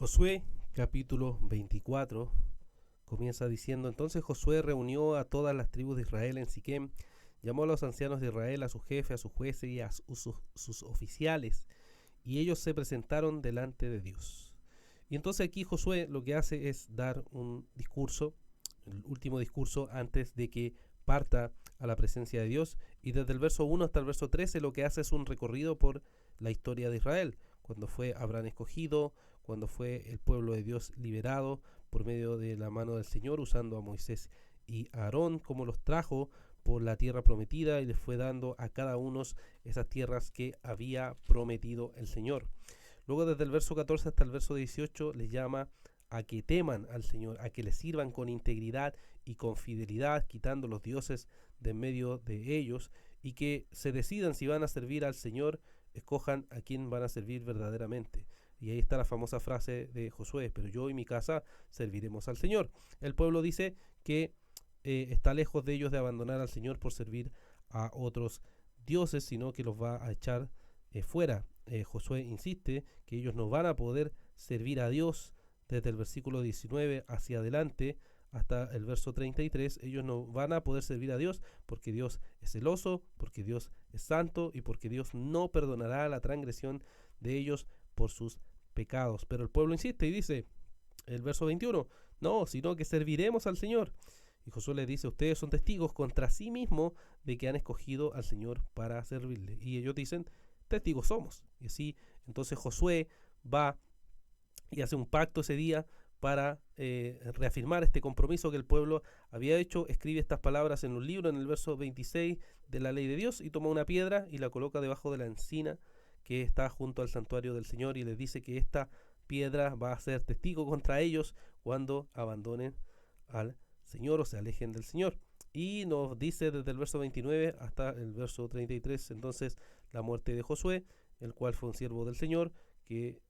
Josué capítulo 24 comienza diciendo: entonces Josué reunió a todas las tribus de Israel en Siquem, llamó a los ancianos de Israel, a sus jefes, a sus jueces y a sus oficiales, y ellos se presentaron delante de Dios. Y entonces aquí Josué lo que hace es dar un discurso, el último discurso antes de que parta a la presencia de Dios, y desde el verso 1 hasta el verso 13 lo que hace es un recorrido por la historia de Israel, cuando fue Abraham escogido, cuando fue el pueblo de Dios liberado por medio de la mano del Señor, usando a Moisés y a Aarón, como los trajo por la tierra prometida y les fue dando a cada uno esas tierras que había prometido el Señor. Luego desde el verso 14 hasta el verso 18 les llama a que teman al Señor, a que le sirvan con integridad y con fidelidad, quitando los dioses de en medio de ellos, y que se decidan si van a servir al Señor, escojan a quién van a servir verdaderamente. Y ahí está la famosa frase de Josué: pero yo y mi casa serviremos al Señor. El pueblo dice que está lejos de ellos de abandonar al Señor por servir a otros dioses, sino que los va a echar fuera. Josué insiste que ellos no van a poder servir a Dios desde el versículo 19 hacia adelante hasta el verso 33. Ellos no van a poder servir a Dios porque Dios es celoso, porque Dios es santo y porque Dios no perdonará la transgresión de ellos por sus pecados. Pero el pueblo insiste y dice, el verso 21, no, sino que serviremos al Señor. Y Josué les dice: ustedes son testigos contra sí mismos de que han escogido al Señor para servirle. Y ellos dicen: testigos somos. Y así entonces Josué va y hace un pacto ese día para reafirmar este compromiso que el pueblo había hecho. Escribe estas palabras en un libro, en el verso 26 de la ley de Dios, y toma una piedra y la coloca debajo de la encina que está junto al santuario del Señor, y les dice que esta piedra va a ser testigo contra ellos cuando abandonen al Señor o se alejen del Señor. Y nos dice desde el verso 29 hasta el verso 33 entonces la muerte de Josué, el cual fue un siervo del Señor que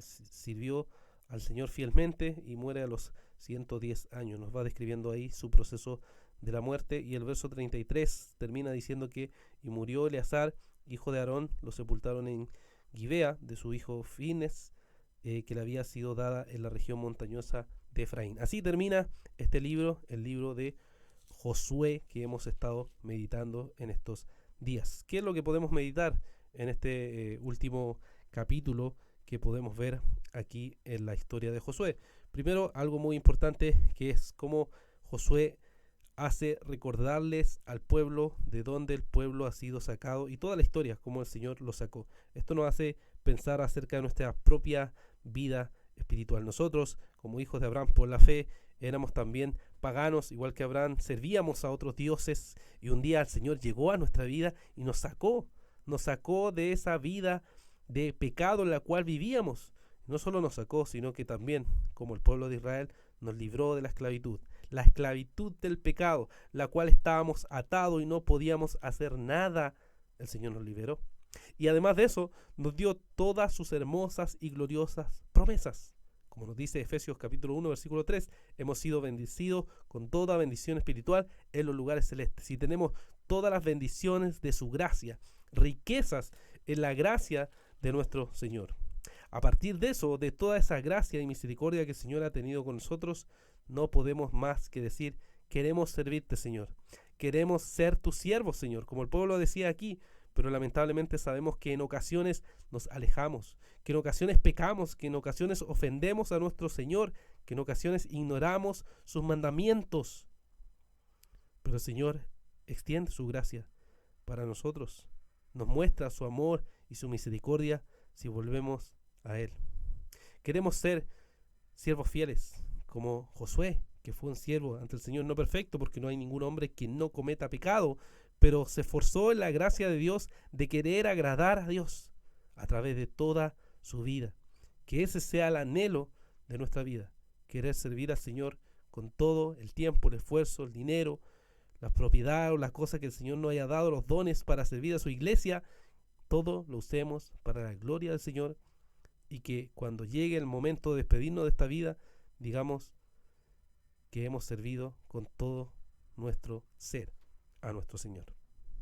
sirvió al Señor fielmente y muere a los 110 años. Nos va describiendo ahí su proceso de la muerte. Y el verso 33 termina diciendo que y murió Eleazar, hijo de Aarón, lo sepultaron en Gibea de su hijo Fines, que le había sido dada en la región montañosa de Efraín. Así termina este libro, el libro de Josué, que hemos estado meditando en estos días. ¿Qué es lo que podemos meditar en este último capítulo que podemos ver aquí en la historia de Josué? Primero, algo muy importante, que es cómo Josué hace recordarles al pueblo de dónde el pueblo ha sido sacado y toda la historia, cómo el Señor lo sacó. Esto nos hace pensar acerca de nuestra propia vida espiritual. Nosotros, como hijos de Abraham por la fe, éramos también paganos, igual que Abraham, servíamos a otros dioses, y un día el Señor llegó a nuestra vida y nos sacó de esa vida de pecado en la cual vivíamos. No solo nos sacó, sino que también, como el pueblo de Israel, nos libró de la esclavitud del pecado, la cual estábamos atados y no podíamos hacer nada. El Señor nos liberó. Y además de eso, nos dio todas sus hermosas y gloriosas promesas. Como nos dice Efesios capítulo 1, versículo 3, hemos sido bendecidos con toda bendición espiritual en los lugares celestes. Y tenemos todas las bendiciones de su gracia, riquezas en la gracia de nuestro Señor. A partir de eso, de toda esa gracia y misericordia que el Señor ha tenido con nosotros, no podemos más que decir: queremos servirte, Señor. Queremos ser tus siervos, Señor, como el pueblo decía aquí. Pero lamentablemente sabemos que en ocasiones nos alejamos, que en ocasiones pecamos, que en ocasiones ofendemos a nuestro Señor, que en ocasiones ignoramos sus mandamientos. Pero el Señor extiende su gracia para nosotros. Nos muestra su amor y su misericordia si volvemos a Él. Queremos ser siervos fieles, como Josué, que fue un siervo ante el Señor, no perfecto, porque no hay ningún hombre que no cometa pecado, pero se esforzó en la gracia de Dios de querer agradar a Dios a través de toda su vida. Que ese sea el anhelo de nuestra vida, querer servir al Señor con todo el tiempo, el esfuerzo, el dinero, la propiedad o las cosas que el Señor nos haya dado, los dones para servir a su iglesia. Todo lo usemos para la gloria del Señor, y que cuando llegue el momento de despedirnos de esta vida, digamos que hemos servido con todo nuestro ser a nuestro Señor.